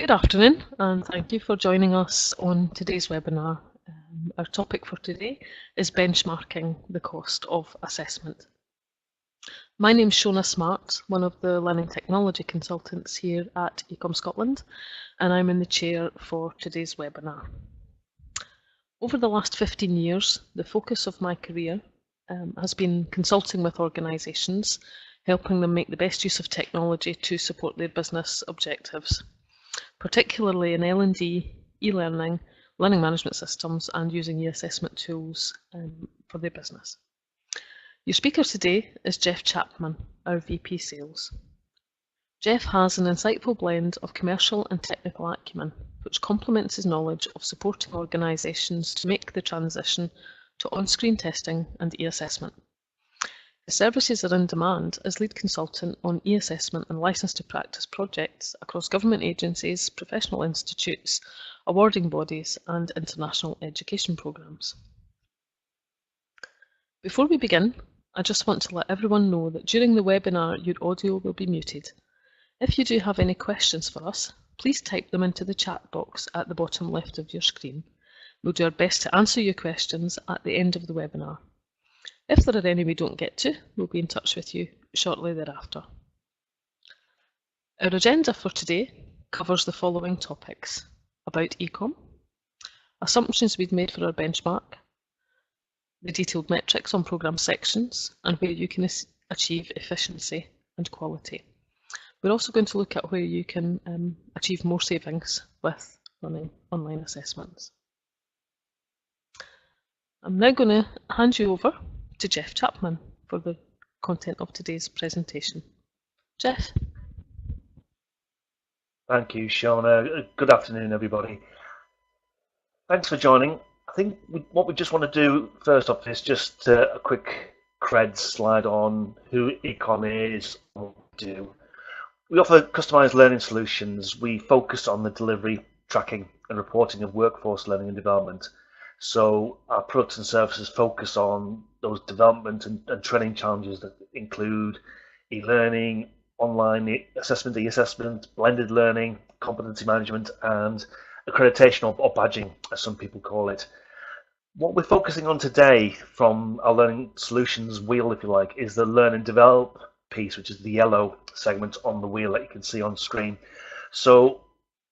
Good afternoon, and thank you for joining us on today's webinar. Our topic for today is benchmarking the cost of assessment. My name is Shona Smart, one of the learning technology consultants here at eCom Scotland, and I'm in the chair for today's webinar. Over the last 15 years, the focus of my career has been consulting with organisations, helping them make the best use of technology to support their business objectives, particularly in L&D, e-learning, learning management systems, and using eAssessment tools for their business. Your speaker today is Jeff Chapman, our VP Sales. Jeff has an insightful blend of commercial and technical acumen, which complements his knowledge of supporting organisations to make the transition to on-screen testing and eAssessment. His services are in demand as lead consultant on eAssessment and licence to practice projects across government agencies, professional institutes, awarding bodies and international education programmes. Before we begin, I just want to let everyone know that during the webinar your audio will be muted. If you do have any questions for us, please type them into the chat box at the bottom left of your screen. We'll do our best to answer your questions at the end of the webinar. If there are any we don't get to, we'll be in touch with you shortly thereafter. Our agenda for today covers the following topics: about eCom, assumptions we've made for our benchmark, the detailed metrics on programme sections, and where you can achieve efficiency and quality. We're also going to look at where you can achieve more savings with running online assessments. I'm now going to hand you over to Jeff Chapman for the content of today's presentation. Jeff. Thank you, Shona. Good afternoon, everybody. Thanks for joining. I think what we just want to do first off is just a quick cred slide on who eCom is and what we do. We offer customized learning solutions. We focus on the delivery, tracking and reporting of workforce learning and development. So our products and services focus on those development and training challenges that include e-learning, online assessment, e-assessment, blended learning, competency management, and accreditation or badging, as some people call it. What we're focusing on today from our learning solutions wheel, if you like, is the learn and develop piece, which is the yellow segment on the wheel that you can see on screen. So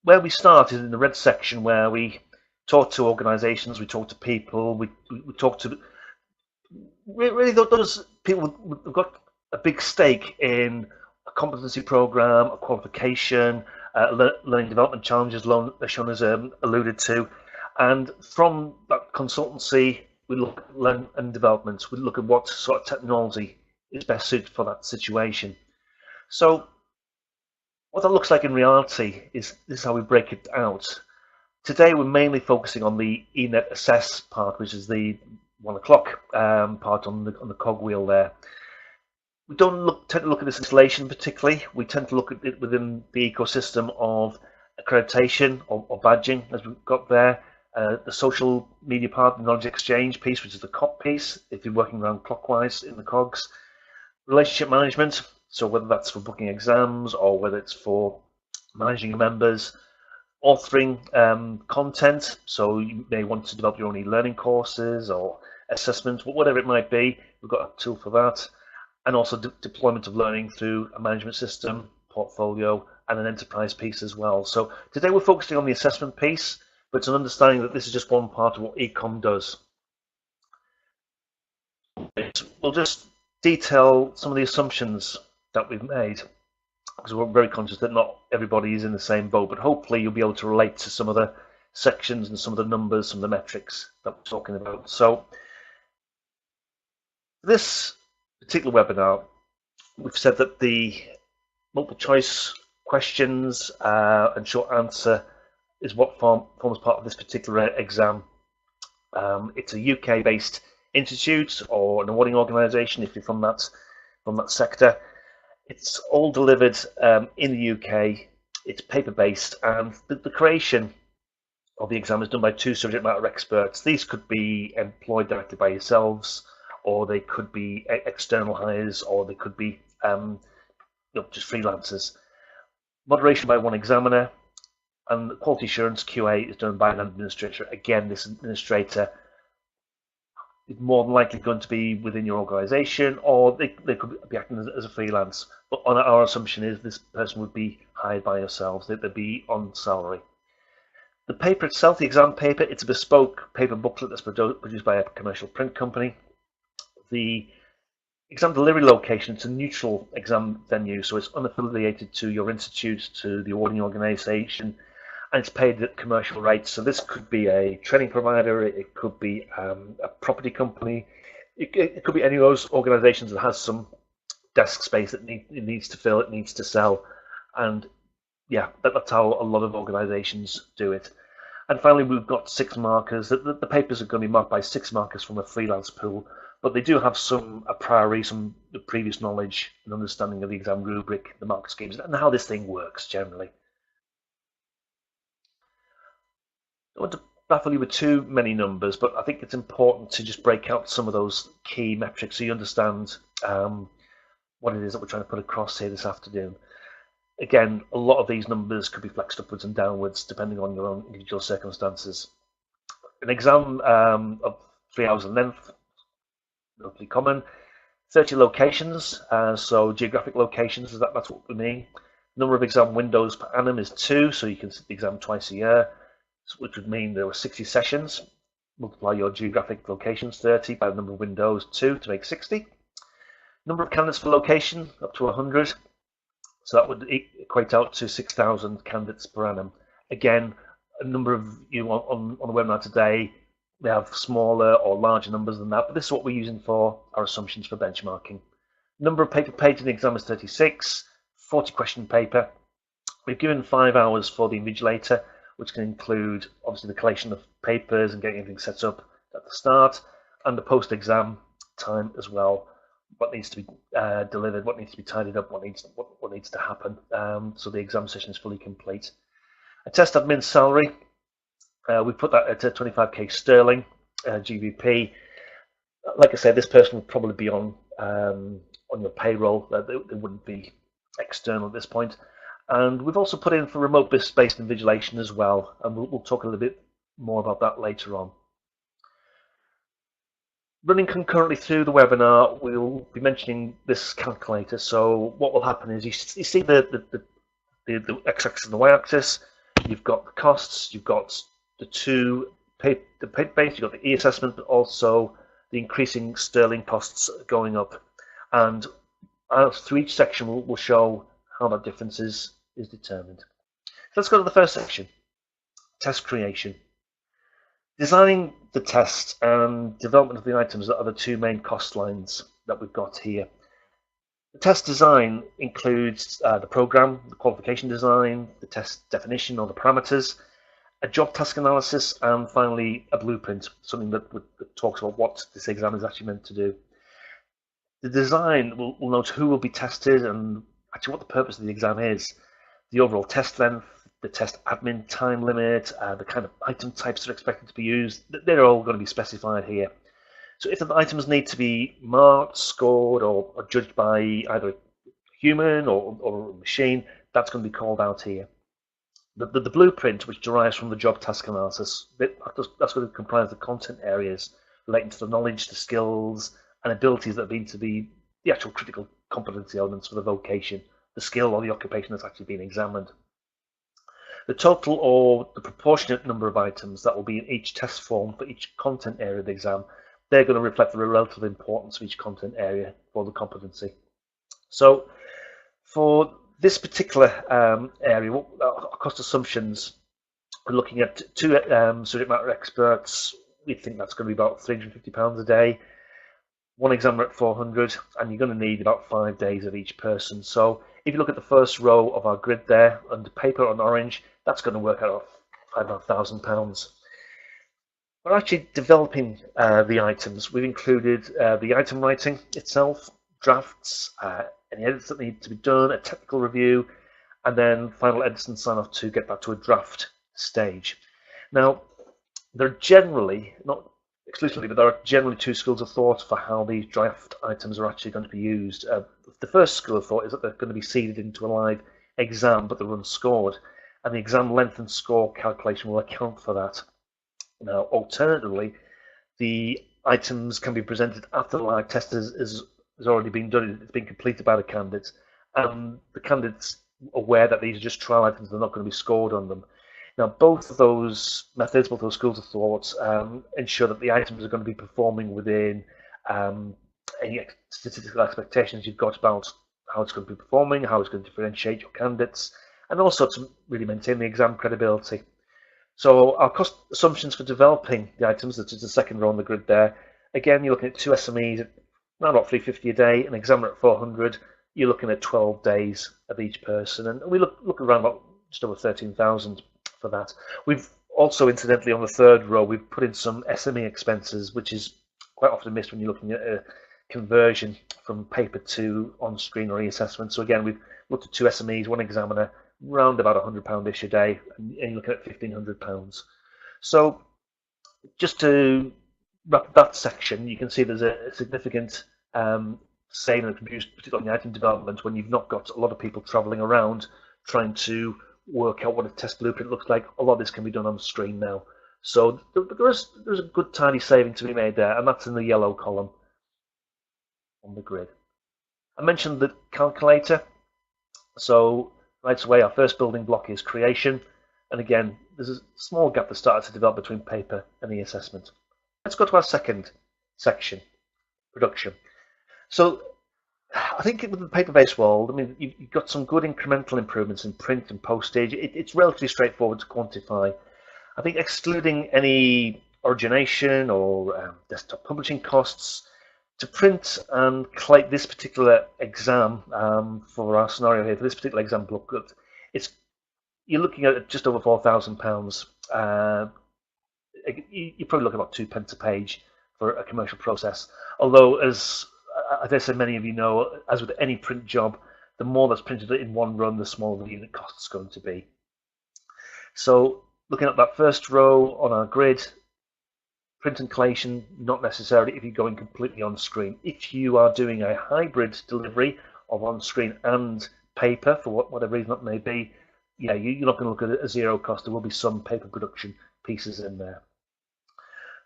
where we start is in the red section, where we talk to organisations, we talk to people, we talk to really those people who've got a big stake in a competency programme, a qualification, learning development challenges, as Shona's alluded to. And from that consultancy, we look at learn and development. We look at what sort of technology is best suited for that situation. So what that looks like in reality is this is how we break it out. Today we're mainly focusing on the eAssess part, which is the 1 o'clock part on the cogwheel there. We don't tend to look at this installation particularly. We tend to look at it within the ecosystem of accreditation or badging, as we've got there. The social media part, the knowledge exchange piece, which is the COP piece, if you're working around clockwise in the cogs. Relationship management, so whether that's for booking exams or whether it's for managing your members. Authoring content, so you may want to develop your own e-learning courses or assessments, whatever it might be. We've got a tool for that. And also deployment of learning through a management system, portfolio, and an enterprise piece as well. So today we're focusing on the assessment piece, but it's an understanding that this is just one part of what eCom does. We'll just detail some of the assumptions that we've made, because we're very conscious that not everybody is in the same boat, but hopefully you'll be able to relate to some of the sections and some of the numbers, some of the metrics that we're talking about. So this particular webinar, we've said that the multiple choice questions and short answer is what forms part of this particular exam. It's a UK-based institute or an awarding organisation if you're from that sector. It's all delivered in the UK. It's paper-based, and the creation of the exam is done by 2 subject matter experts. These could be employed directly by yourselves, or they could be external hires, or they could be just freelancers. Moderation by 1 examiner, And the quality assurance QA is done by an administrator. Again, this administrator is more than likely going to be within your organisation, or they could be acting as a freelance. But our assumption is this person would be hired by yourselves, they'd be on salary. The paper itself, the exam paper, it's a bespoke paper booklet that's produced by a commercial print company. The exam delivery location, it's a neutral exam venue, so it's unaffiliated to your institute, to the awarding organisation, and it's paid at commercial rates. So this could be a training provider, it could be a property company, it could be any of those organisations that has some desk space that it needs to fill, it needs to sell, and yeah, that's how a lot of organisations do it. And finally, we've got 6 markers. The papers are going to be marked by 6 markers from a freelance pool, but they do have a priori, some previous knowledge and understanding of the exam rubric, the mark schemes, and how this thing works generally. I want to baffle you with too many numbers, but I think it's important to just break out some of those key metrics so you understand what it is that we're trying to put across here this afternoon. Again, a lot of these numbers could be flexed upwards and downwards depending on your own individual circumstances. An exam of 3 hours in length, relatively common. 30 locations, so geographic locations, that's what we mean. Number of exam windows per annum is 2, so you can sit the exam twice a year, which would mean there were 60 sessions. Multiply your geographic locations, 30, by the number of windows, 2, to make 60. Number of candidates per location, up to 100. So that would equate out to 6,000 candidates per annum. Again, a number of you on the webinar today, they have smaller or larger numbers than that, but this is what we're using for our assumptions for benchmarking. Number of paper pages in the exam is 36, 40 question paper. We've given 5 hours for the invigilator, which can include obviously the collation of papers and getting everything set up at the start, and the post-exam time as well. What needs to be delivered, what needs to be tidied up, what needs to happen, so the exam session is fully complete. A test admin salary, we put that at 25k sterling, GBP. Like I said, this person would probably be on your payroll. They wouldn't be external at this point. And we've also put in for remote-based invigilation as well, and we'll talk a little bit more about that later on. Running concurrently through the webinar, we'll be mentioning this calculator. So what will happen is you see the x-axis and the y-axis. You've got the costs. You've got the paper-based. You've got the eAssessment, but also the increasing sterling costs going up. And through each section, we'll show how that difference is determined. So let's go to the first section: test creation. Designing the test and development of the items are the 2 main cost lines that we've got here. The test design includes the program, the qualification design, the test definition or the parameters, a job task analysis, and finally a blueprint, something that talks about what this exam is actually meant to do. The design will note who will be tested and actually what the purpose of the exam is, the overall test length, the test admin time limit, the kind of item types that are expected to be used. They're all going to be specified here. So if the items need to be marked, scored, or judged by either a human or a machine, that's going to be called out here. The blueprint, which derives from the job task analysis, that's going to comprise the content areas relating to the knowledge, the skills, and abilities that need to be the actual critical competency elements for the vocation, the skill or the occupation that's actually being examined. The total or the proportionate number of items that will be in each test form for each content area of the exam, they're going to reflect the relative importance of each content area for the competency. So for this particular area, cost assumptions, we're looking at 2 subject matter experts. We think that's going to be about £350 a day. 1 examiner at 400, and you're going to need about 5 days of each person. So if you look at the first row of our grid there, under paper on orange, that's going to work out £5,500. We're actually developing the items. We've included the item writing itself, drafts, any edits that need to be done, a technical review, and then final edits and sign off to get back to a draft stage. Now, there are generally, not exclusively, but there are generally 2 schools of thought for how these draft items are actually going to be used. The first school of thought is that they're going to be seeded into a live exam, but they're unscored. and the exam length and score calculation will account for that. Now, alternatively, the items can be presented after the live test has already been done, it's been completed by the candidates, and the candidates aware that these are just trial items, they're not going to be scored on them. Now, both of those methods, both those schools of thought, ensure that the items are going to be performing within any statistical expectations you've got about how it's going to be performing, how it's going to differentiate your candidates, and also to really maintain the exam credibility. So our cost assumptions for developing the items, that is the second row on the grid there, again, you're looking at 2 SMEs at around about $350 a day, an examiner at 400. You're looking at 12 days of each person, and we look around about just over 13,000 for that. We've also, incidentally, on the third row, we've put in some SME expenses, which is quite often missed when you're looking at a conversion from paper to on-screen or e-assessment. So again, we've looked at 2 SMEs, 1 examiner, round about £100-ish a day, and you're looking at £1,500. So just to wrap that section, you can see there's a significant saving that can be used, particularly on the item development, when you've not got a lot of people travelling around trying to work out what a test blueprint looks like. A lot of this can be done on the screen now. So there's a good tiny saving to be made there, and that's in the yellow column on the grid. I mentioned the calculator. So right away, our first building block is creation. And again, there's a small gap that started to develop between paper and the assessment. Let's go to our second section, production. So I think with the paper-based world, I mean, you've got some good incremental improvements in print and postage. It's relatively straightforward to quantify. I think excluding any origination or desktop publishing costs, to print and collate this particular exam for our scenario here, for this particular exam booklet, you're looking at just over £4,000. You're probably looking at about 2 pence a page for a commercial process. Although, as I said, many of you know, as with any print job, the more that's printed in one run, the smaller the unit cost is going to be. So, looking at that first row on our grid, print and collation, not necessarily if you're going completely on screen. If you are doing a hybrid delivery of on screen and paper, for whatever reason that may be, yeah, you're not going to look at a zero cost. There will be some paper production pieces in there.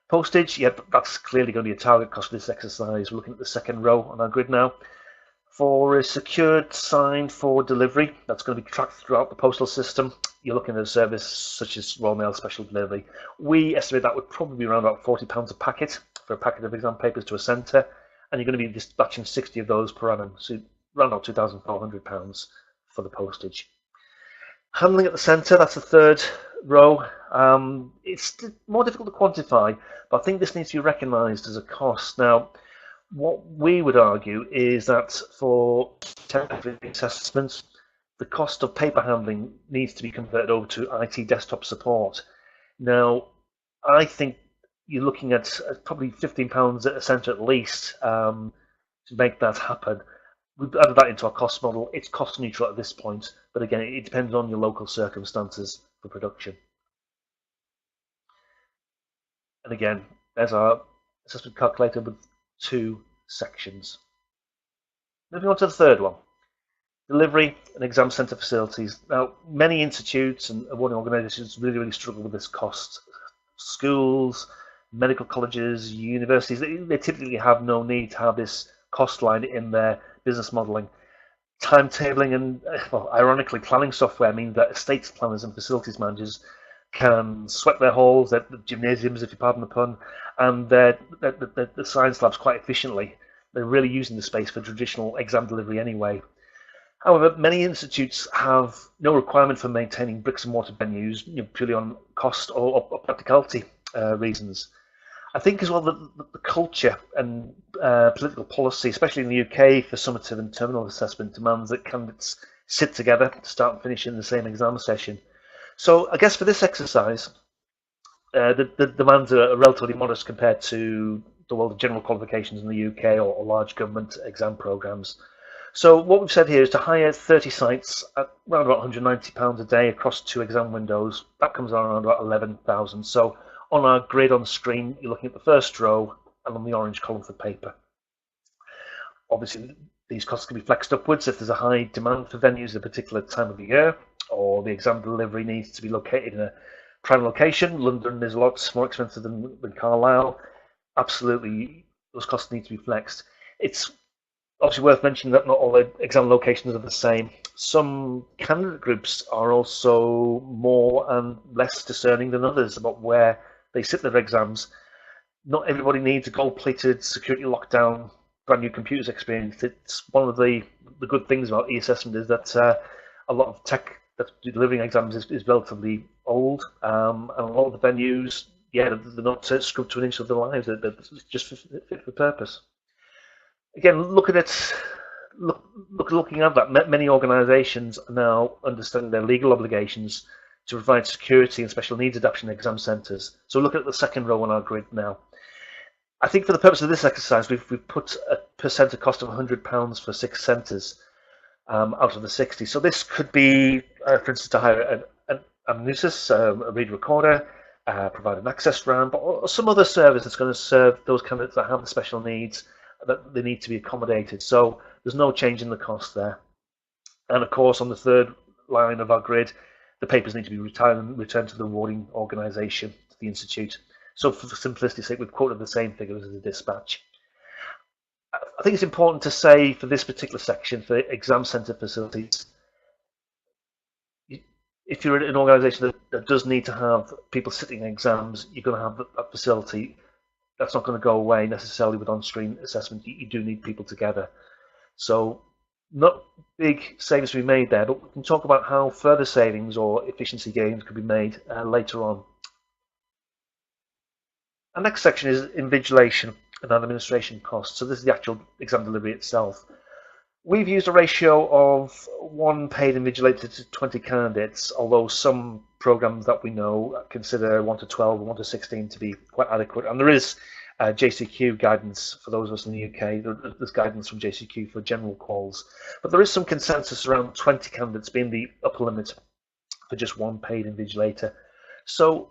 Postage, yeah, that's clearly going to be a target cost for this exercise. We're looking at the second row on our grid now. For a secured signed forward delivery, that's going to be tracked throughout the postal system. You're looking at a service such as Royal Mail Special Delivery. We estimate that would probably be around about £40 a packet for a packet of exam papers to a centre, and you're going to be dispatching 60 of those per annum, so around about £2,400 for the postage. Handling at the centre, that's the third row. It's more difficult to quantify, but I think this needs to be recognised as a cost. Now, what we would argue is that for temporary assessments, the cost of paper handling needs to be converted over to IT desktop support. Now, I think you're looking at probably £15 a centre at least to make that happen. We've added that into our cost model. It's cost neutral at this point, but again, it depends on your local circumstances for production. And again, there's our assessment calculator with 2 sections. Moving on to the third one, delivery and exam centre facilities. Now, many institutes and awarding organisations really struggle with this cost. Schools, medical colleges, universities, they typically have no need to have this cost line in their business modelling. Timetabling and, well, ironically, planning software means that estates planners and facilities managers can sweat their halls, the gymnasiums, if you pardon the pun, and the science labs quite efficiently. They're really using the space for traditional exam delivery anyway. However, many institutes have no requirement for maintaining bricks and mortar venues, purely on cost or practicality reasons. I think as well that the culture and political policy, especially in the UK, for summative and terminal assessment demands that candidates sit together to start and finish in the same exam session. So I guess for this exercise, the demands are relatively modest compared to the world of general qualifications in the UK or large government exam programmes. So what we've said here is to hire 30 sites at around about £190 a day across 2 exam windows. That comes around about 11,000. So on our grid on screen, you're looking at the first row and on the orange column for paper. Obviously, These costs can be flexed upwards if there's a high demand for venues at a particular time of the year, or the exam delivery needs to be located in a prime location. London is a lot more expensive than Carlisle. Absolutely, those costs need to be flexed. It's obviously worth mentioning that not all the exam locations are the same. Some candidate groups are also more and less discerning than others about where they sit their exams. Not everybody needs a gold-plated security lockdown brand new computers experience. It's one of the good things about eAssessment is that a lot of tech that's delivering exams is relatively old, and a lot of the venues, yeah, they're not scrubbed to an inch of their lives. They're just fit for purpose. Again, looking at that, many organisations are now understanding their legal obligations to provide security and special needs adaptation exam centres. So look at the second row on our grid now. I think for the purpose of this exercise, we've put a per centre cost of £100 for 6 centres out of the 60. So this could be, for instance, to hire an amanuensis, a reader recorder, provide an access ramp, or some other service that's going to serve those candidates that have the special needs that they need to be accommodated. So there's no change in the cost there. And of course, on the third line of our grid, the papers need to be returned to the awarding organisation, to the institute. So for simplicity's sake, we've quoted the same figures as the dispatch. I think it's important to say for this particular section, for exam centre facilities, if you're an organisation that does need to have people sitting in exams, you're going to have that facility. That's not going to go away necessarily with on-screen assessment. You do need people together. So not big savings to be made there, but we can talk about how further savings or efficiency gains could be made later on. Our next section is invigilation and administration costs. So this is the actual exam delivery itself. We've used a ratio of 1 paid invigilator to 20 candidates, although some programs that we know consider 1 to 12 or 1 to 16 to be quite adequate. And there is JCQ guidance for those of us in the UK. There's guidance from JCQ for general calls. But there is some consensus around 20 candidates being the upper limit for just 1 paid invigilator. So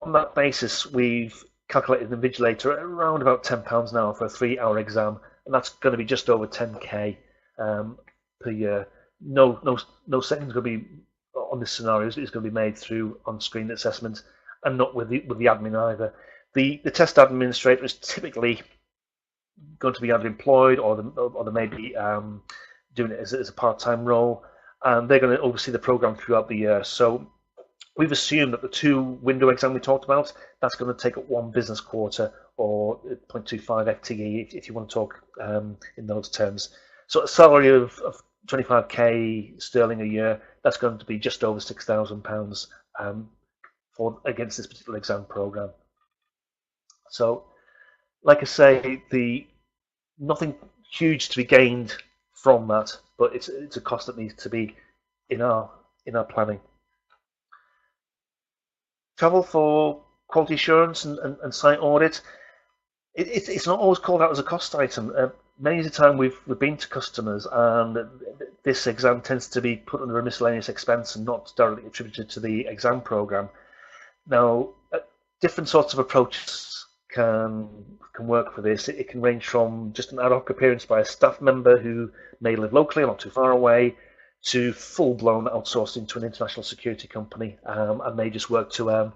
on that basis, we've calculated an invigilator at around about £10 an hour for a 3-hour exam, and that's going to be just over 10k per year. No savings going to be on this scenario. It's going to be made through on-screen assessment, and not with the admin either. The test administrator is typically going to be either employed or they may be doing it as a part-time role, and they're going to oversee the program throughout the year. So we've assumed that the 2 window exam we talked about, that's going to take up 1 business quarter, or 0.25 FTE if you want to talk in those terms. So a salary of 25k sterling a year, that's going to be just over £6,000 against this particular exam program. So, like I say, nothing huge to be gained from that, but it's a cost that needs to be in our planning. Travel for quality assurance and site audit, it's not always called out as a cost item. Many of the time we've been to customers, and this exam tends to be put under a miscellaneous expense and not directly attributed to the exam program. Now, different sorts of approaches can work for this. It can range from just an ad hoc appearance by a staff member who may live locally or not too far away, to full-blown outsourcing to an international security company, and they just work to an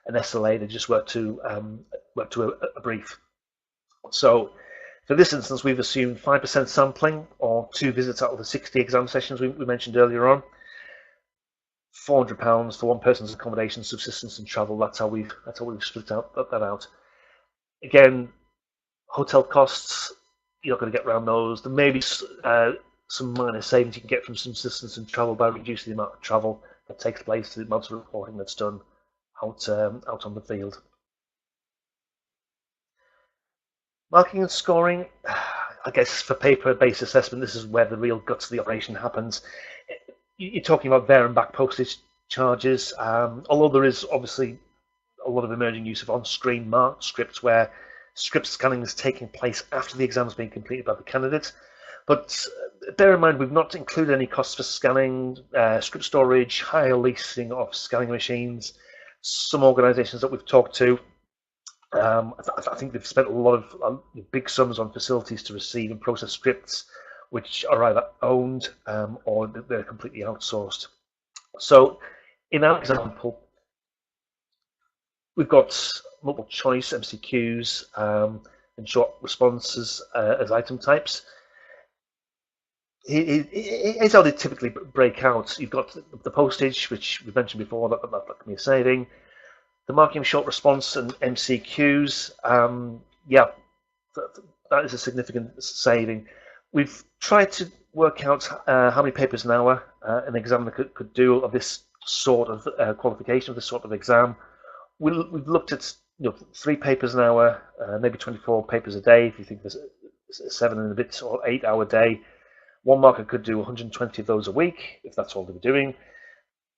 SLA. They just work to a brief. So for this instance, we've assumed 5% sampling, or 2 visits out of the 60 exam sessions we mentioned earlier on. £400 for 1 person's accommodation, subsistence, and travel. That's how we've split that out. Again, hotel costs, you're not going to get around those. There may be some minor savings you can get from subsistence and travel by reducing the amount of travel that takes place, the amount of reporting that's done out on the field. Marking and scoring, I guess for paper-based assessment, this is where the real guts of the operation happens. You're talking about there and back postage charges, although there is obviously a lot of emerging use of on-screen marked scripts where script scanning is taking place after the exam has been completed by the candidate. But bear in mind, we've not included any costs for scanning, script storage, hire leasing of scanning machines. Some organisations that we've talked to, I think they've spent a lot of big sums on facilities to receive and process scripts, which are either owned or they're completely outsourced. So in our example, we've got multiple choice MCQs and short responses as item types. Here's how they typically break out. You've got the postage, which we mentioned before, that can be a saving. The marking of short response and MCQs, yeah, that is a significant saving. We've tried to work out how many papers an hour an examiner could do of this sort of qualification, of this sort of exam. We've looked at 3 papers an hour, maybe 24 papers a day, if you think there's a 7 and a bit or 8 hour day. One marker could do 120 of those a week, if that's all they were doing.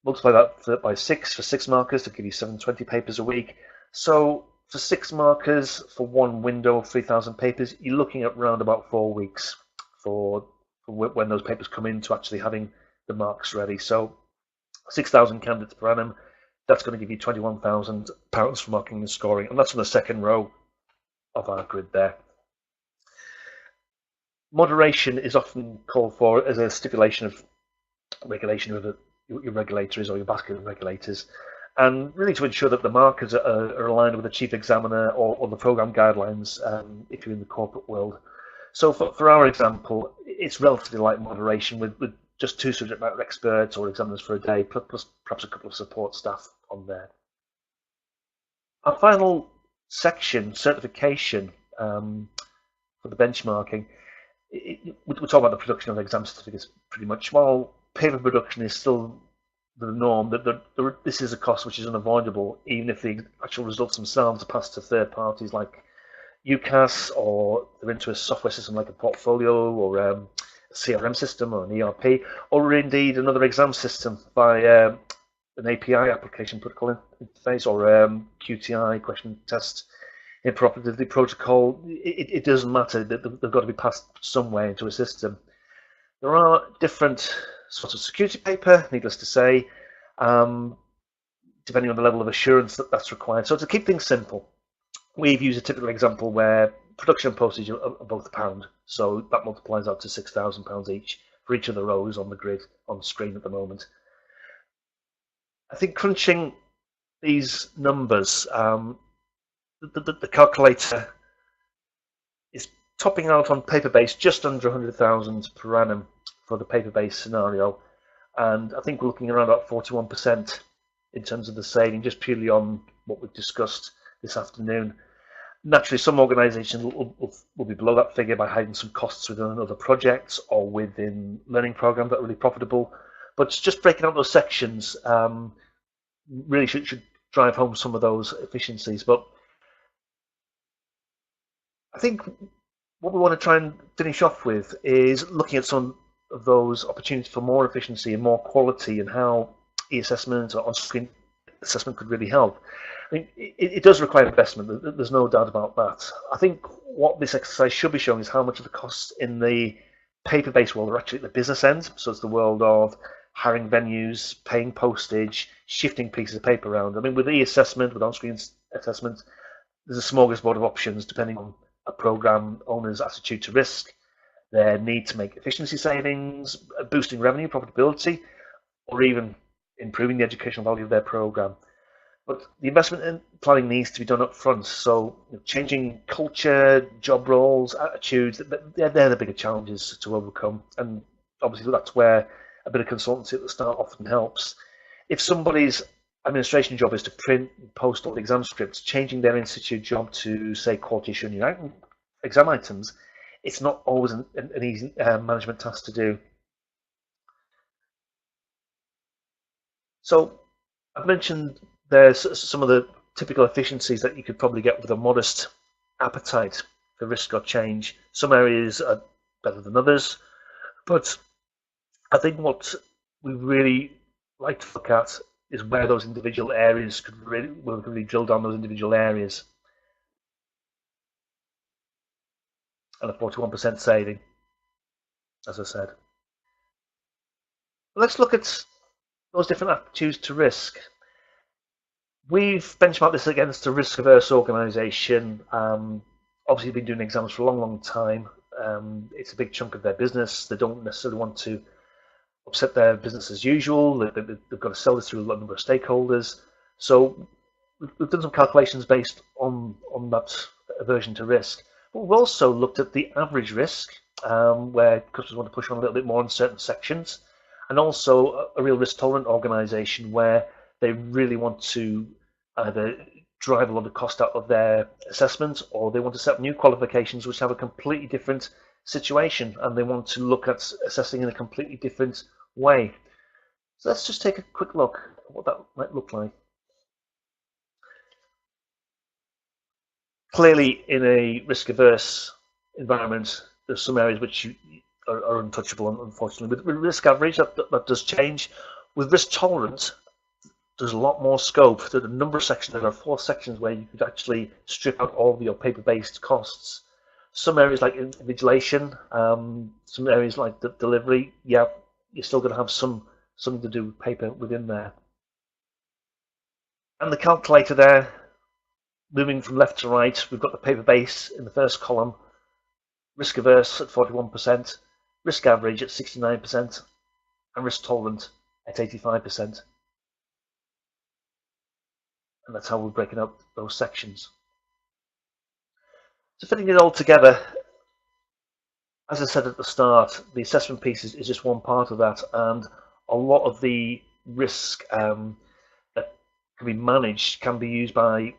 Multiply that by 6 for 6 markers to give you 720 papers a week. So for 6 markers for one window of 3,000 papers, you're looking at around about 4 weeks for when those papers come in to actually having the marks ready. So 6,000 candidates per annum, that's going to give you £21,000 for marking and scoring, and that's on the second row of our grid there. Moderation is often called for as a stipulation of regulation with your regulators or your basket of regulators, and really to ensure that the markers are aligned with the chief examiner or the program guidelines if you're in the corporate world. So for our example, it's relatively light moderation with just 2 subject matter experts or examiners for a day, plus perhaps a couple of support staff on there. Our final section, certification for the benchmarking, we're talking about the production of exam certificates pretty much. While paper production is still the norm, this is a cost which is unavoidable, even if the actual results themselves are passed to third parties like UCAS, or they're into a software system like a portfolio or a CRM system or an ERP, or indeed another exam system by an API, application protocol interface, or QTI, question test interoperability protocol. It doesn't matter, they've got to be passed somewhere into a system. There are different sorts of security paper, needless to say, depending on the level of assurance that's required. So to keep things simple, we've used a typical example where production and postage are both £1, so that multiplies out to £6,000 each for each of the rows on the grid on the screen at the moment. I think crunching these numbers, the calculator is topping out on paper-based just under 100,000 per annum for the paper-based scenario, and I think we're looking around about 41% in terms of the saving, just purely on what we've discussed this afternoon. Naturally, some organisations will be below that figure by hiding some costs within other projects or within learning programs that are really profitable. But just breaking out those sections really should drive home some of those efficiencies. But I think what we want to try and finish off with is looking at some of those opportunities for more efficiency and more quality, and how eAssessment or on-screen assessment could really help. I mean, it does require investment, there's no doubt about that. I think what this exercise should be showing is how much of the costs in the paper-based world are actually at the business end. So it's the world of hiring venues, paying postage, shifting pieces of paper around. I mean, with eAssessment, with on-screen assessment, there's a smorgasbord of options depending on a program owner's attitude to risk, their need to make efficiency savings, boosting revenue, profitability, or even improving the educational value of their program. But the investment in planning needs to be done up front. So changing culture, job roles, attitudes, they're the bigger challenges to overcome. And obviously that's where a bit of consultancy at the start often helps. If somebody's administration job is to print and post all the exam scripts, changing their institute job to, say, quality assuring exam items, it's not always an easy management task to do. So I've mentioned there's some of the typical efficiencies that you could probably get with a modest appetite for risk or change. Some areas are better than others, but I think what we really like to look at is where those individual areas could really drill down those individual areas. And a 41% saving, as I said. Let's look at those different attitudes to risk. We've benchmarked this against a risk-averse organisation. Obviously, been doing exams for a long, long time. It's a big chunk of their business. They don't necessarily want to upset their business as usual. They've got to sell this through a number of stakeholders. So we've done some calculations based on that aversion to risk. But we've also looked at the average risk, where customers want to push on a little bit more in certain sections, and also a real risk tolerant organisation where they really want to either drive a lot of cost out of their assessment, or they want to set up new qualifications which have a completely different situation and they want to look at assessing in a completely different way. So let's just take a quick look at what that might look like. Clearly, in a risk-averse environment, there's some areas which are untouchable, unfortunately. With risk average, that does change. With risk tolerant, there's a lot more scope. There's a number of sections. There are 4 sections where you could actually strip out all of your paper-based costs. Some areas like invigilation, some areas like the delivery, yeah, you're still going to have something to do with paper within there. And the calculator there, moving from left to right, we've got the paper base in the first column, risk averse at 41%, risk average at 69%, and risk tolerant at 85%. And that's how we're breaking up those sections. So fitting it all together, as I said at the start, the assessment piece is just one part of that, and a lot of the risk that can be managed can be used by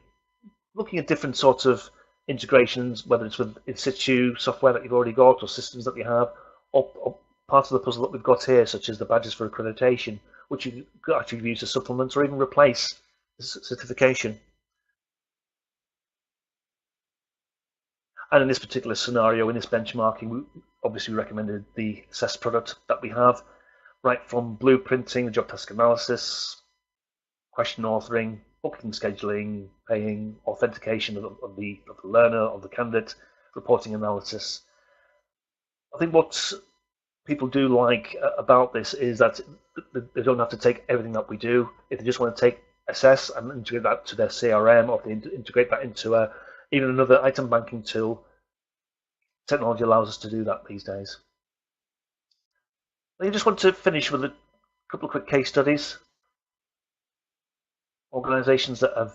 looking at different sorts of integrations, whether it's with in situ software that you've already got or systems that you have, or parts of the puzzle that we've got here, such as the badges for accreditation, which you could actually use to supplement or even replace the certification. And in this particular scenario, in this benchmarking, we obviously recommended the assessed product that we have, right from blueprinting, the job task analysis, question authoring, booking, scheduling, paying, authentication of the learner, of the candidate, reporting analysis. I think what people do like about this is that they don't have to take everything that we do. If they just want to take assess and integrate that to their CRM, or if they integrate that into even another item banking tool, technology allows us to do that these days. I just want to finish with a couple of quick case studies. Organisations that have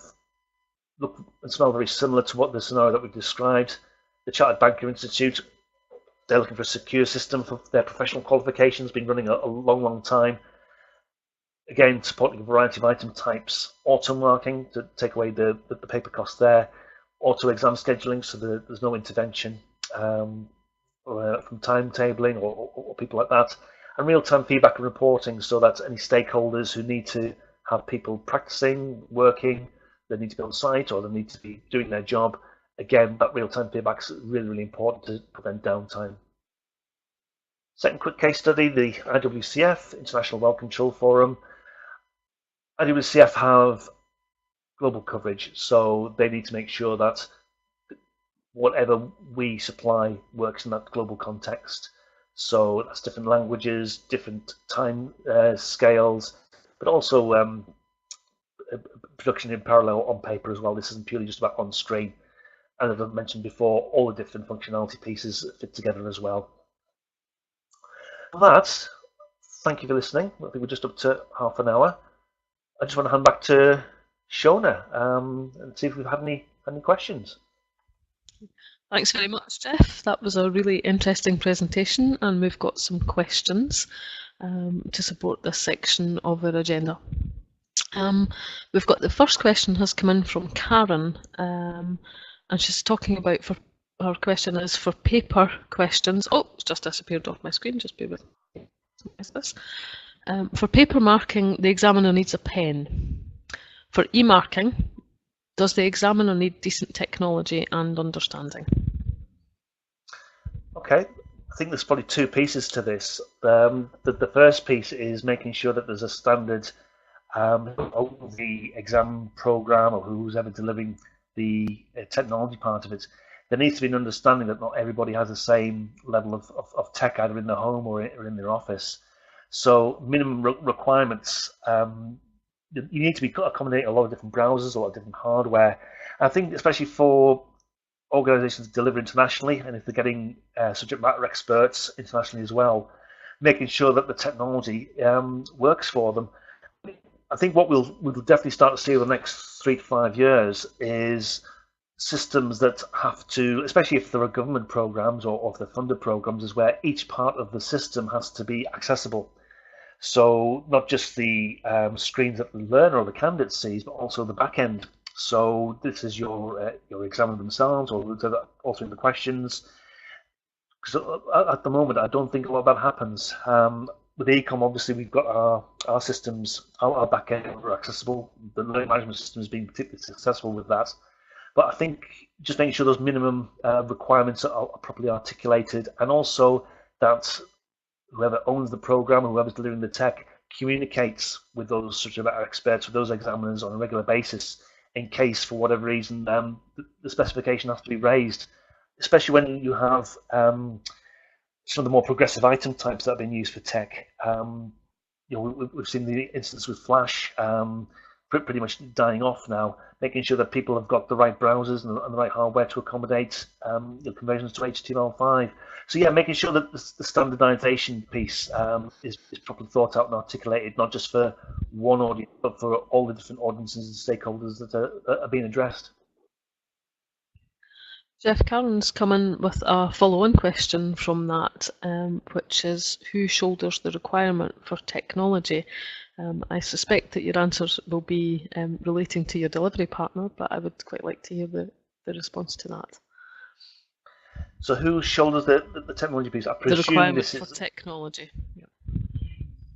looked and smell very similar to what the scenario that we described. The Chartered Banker Institute, they're looking for a secure system for their professional qualifications, been running a long time. Again, supporting a variety of item types, auto marking to take away the paper cost there, auto exam scheduling so there's no intervention from timetabling or people like that, and real-time feedback and reporting so that any stakeholders who need to have people practicing, working, they need to be on site or they need to be doing their job. Again, that real-time feedback is really important to prevent downtime. Second quick case study, the IWCF, International Well Control Forum. IWCF have global coverage, so they need to make sure that whatever we supply works in that global context. So that's different languages, different time scales, but also production in parallel on paper as well. This isn't purely just about on screen. And as I've mentioned before, all the different functionality pieces fit together as well. For that, thank you for listening. I think we're just up to half an hour. I just want to hand back to Shona and see if we've had any questions. Thanks very much, Jeff. That was a really interesting presentation, and we've got some questions to support this section of our agenda. We've got the first question has come in from Karen, and she's talking about, for her question is for paper questions. Oh, it's just disappeared off my screen, just bear with me. This. For paper marking, the examiner needs a pen. For e-marking, does the examiner need decent technology and understanding? Okay, I think there's probably 2 pieces to this. The first piece is making sure that there's a standard of the exam program or who's ever delivering the technology part of it. There needs to be an understanding that not everybody has the same level of tech either in their home or in their office. So minimum requirements, you need to be accommodating a lot of different browsers, a lot of different hardware. I think especially for organisations deliver internationally, and if they're getting subject matter experts internationally as well, making sure that the technology works for them. I think what we'll definitely start to see over the next 3 to 5 years is systems that have to, especially if there are government programs or if they're funded programs, is where each part of the system has to be accessible. So not just the screens that the learner or the candidate sees, but also the back end. So this is your examiner themselves, or altering the questions. Because at the moment, I don't think a lot of that happens. With eCom, obviously, we've got our systems, our back end are accessible. The learning management system has been particularly successful with that. But I think just making sure those minimum requirements are properly articulated, and also that whoever owns the program, whoever's delivering the tech, communicates with those subject matter experts, with those examiners on a regular basis, in case for whatever reason the specification has to be raised, especially when you have some of the more progressive item types that have been used for tech. We've seen the instance with Flash pretty much dying off now, making sure that people have got the right browsers and the right hardware to accommodate conversions to HTML5. So yeah, making sure that the standardization piece is properly thought out and articulated, not just for one audience, but for all the different audiences and stakeholders that are being addressed. Jeff Caron's come in with a follow-on question from that, which is who shoulders the requirement for technology? I suspect that your answers will be relating to your delivery partner, but I would quite like to hear the response to that. So who shoulders the technology piece? I presume the requirement this for is technology. Yep.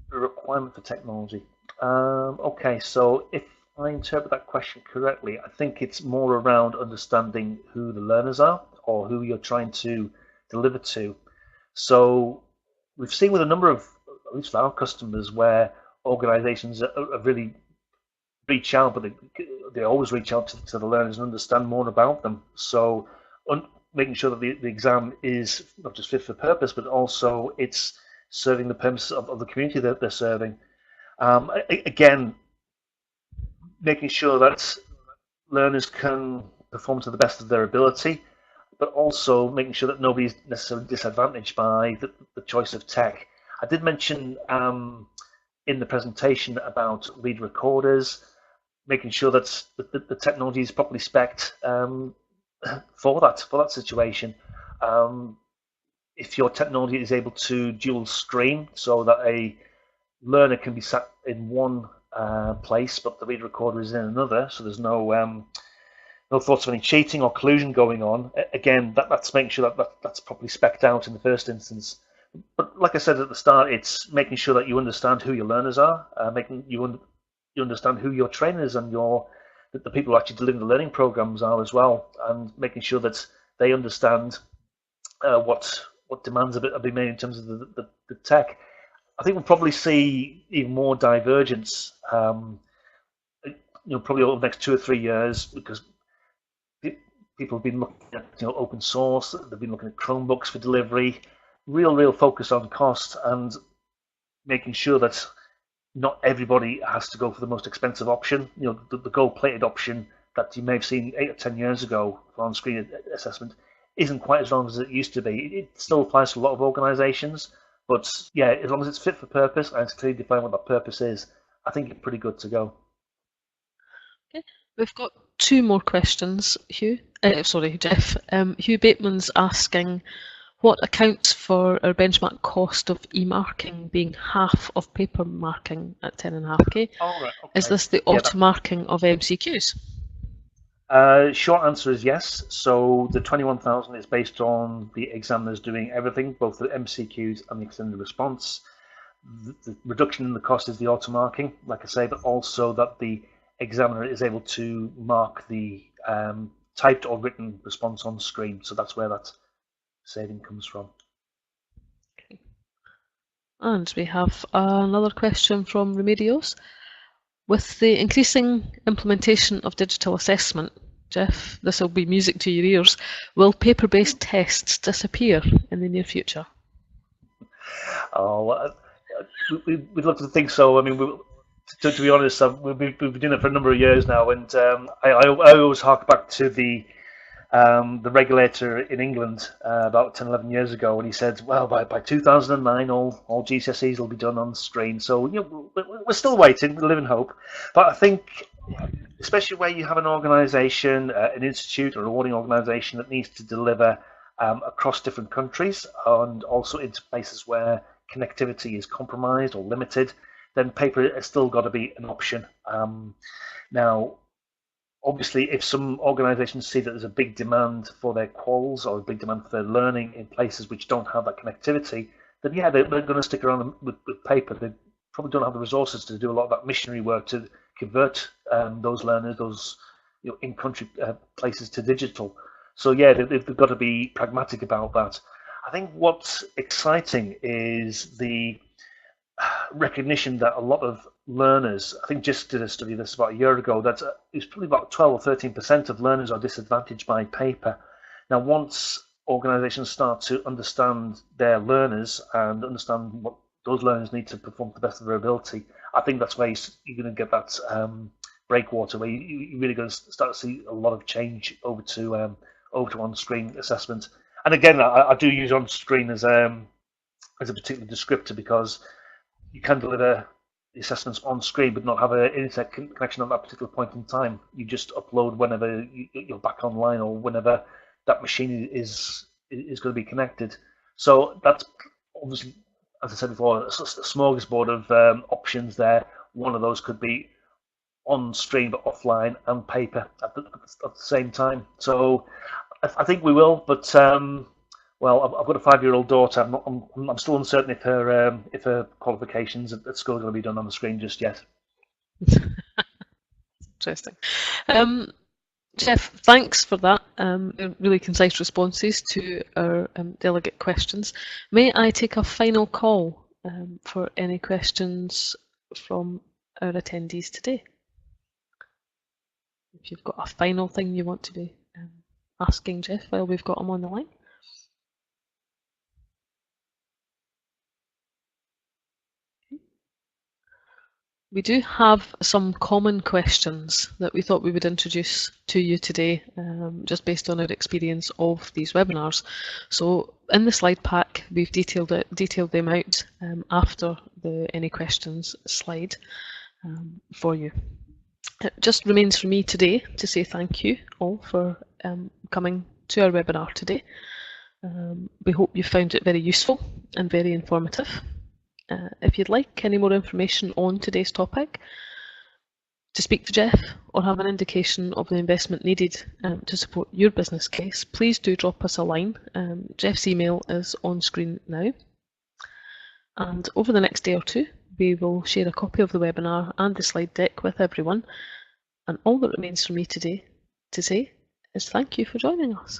The requirement for technology. Okay, so if I interpret that question correctly, I think it's more around understanding who the learners are or who you're trying to deliver to. So we've seen with a number of, at least for our customers, where organizations really reach out, but they always reach out to the learners and understand more about them. So making sure that the exam is not just fit for purpose, but also it's serving the purpose of the community that they're serving. Again, making sure that learners can perform to the best of their ability, but also making sure that nobody's necessarily disadvantaged by the choice of tech. I did mention in the presentation about read recorders, making sure that the technology is properly spec'd for that situation. If your technology is able to dual screen, so that a learner can be sat in one place, but the read recorder is in another, so there's no thoughts of any cheating or collusion going on. Again, that's making sure that's properly spec'd out in the first instance. But like I said at the start, it's making sure that you understand who your learners are, making you understand who your trainers and the people who actually delivering the learning programs are as well, and making sure that they understand what demands are being made in terms of the tech. I think we'll probably see even more divergence, probably over the next 2 or 3 years, because people have been looking at open source, they've been looking at Chromebooks for delivery, real focus on cost and making sure that not everybody has to go for the most expensive option. The gold-plated option that you may have seen 8 or 10 years ago for on-screen assessment isn't quite as long as it used to be. It still applies to a lot of organisations, but yeah, as long as it's fit for purpose and it's clearly defined what that purpose is, I think it's pretty good to go. Okay, we've got 2 more questions, Hugh. Sorry, Jeff. Hugh Bateman's asking, what accounts for our benchmark cost of e-marking being half of paper marking at 10.5k? Oh, right, okay. Is this the auto-marking of MCQs? Short answer is yes. So the 21,000 is based on the examiners doing everything, both the MCQs and the extended response. The reduction in the cost is the auto marking, like I say, but also that the examiner is able to mark the typed or written response on screen. So that's where that saving comes from. Okay. And we have another question from Remedios. With the increasing implementation of digital assessment, Jeff, this will be music to your ears, will paper-based tests disappear in the near future? Oh, we'd love to think so. I mean, to be honest, we've been doing it for a number of years now, and I always hark back to the the regulator in England about 10, 11 years ago, when he said, well, by 2009, all GCSEs will be done on screen. So we're still waiting, we live in hope. But I think, especially where you have an organisation, an institute or a awarding organisation that needs to deliver across different countries and also into places where connectivity is compromised or limited, then paper has still got to be an option. Now, obviously, if some organisations see that there's a big demand for their quals or a big demand for their learning in places which don't have that connectivity, then yeah, they're going to stick around with paper. They probably don't have the resources to do a lot of that missionary work to convert those learners, those in-country places to digital. So yeah, they've got to be pragmatic about that. I think what's exciting is the recognition that a lot of learners, I think just did a study this about a year ago, that it's probably about 12 or 13% of learners are disadvantaged by paper. Now, once organisations start to understand their learners and understand what those learners need to perform to the best of their ability, I think that's where you're going to get that breakwater, where you're really going to start to see a lot of change over to on-screen assessment. And again, I do use on-screen as a particular descriptor, because you can deliver the assessments on screen but not have an internet connection at that particular point in time. You just upload whenever you're back online or whenever that machine is going to be connected. So that's obviously, as I said before, a smorgasbord of options there. One of those could be on screen but offline and paper at the same time. So I think we will, but well, I've got a 5-year-old daughter. I'm still uncertain if her qualifications at school are going to be done on the screen just yet. Interesting. Jeff, thanks for that. Really concise responses to our delegate questions. May I take a final call for any questions from our attendees today? If you've got a final thing you want to be asking Jeff while we've got him on the line. We do have some common questions that we thought we would introduce to you today, just based on our experience of these webinars. So in the slide pack, we've detailed them out after the any questions slide for you. It just remains for me today to say thank you all for coming to our webinar today. We hope you found it very useful and very informative. If you'd like any more information on today's topic, to speak to Jeff or have an indication of the investment needed to support your business case, please do drop us a line. Jeff's email is on screen now. And over the next day or two, we will share a copy of the webinar and the slide deck with everyone. And all that remains for me today to say is thank you for joining us.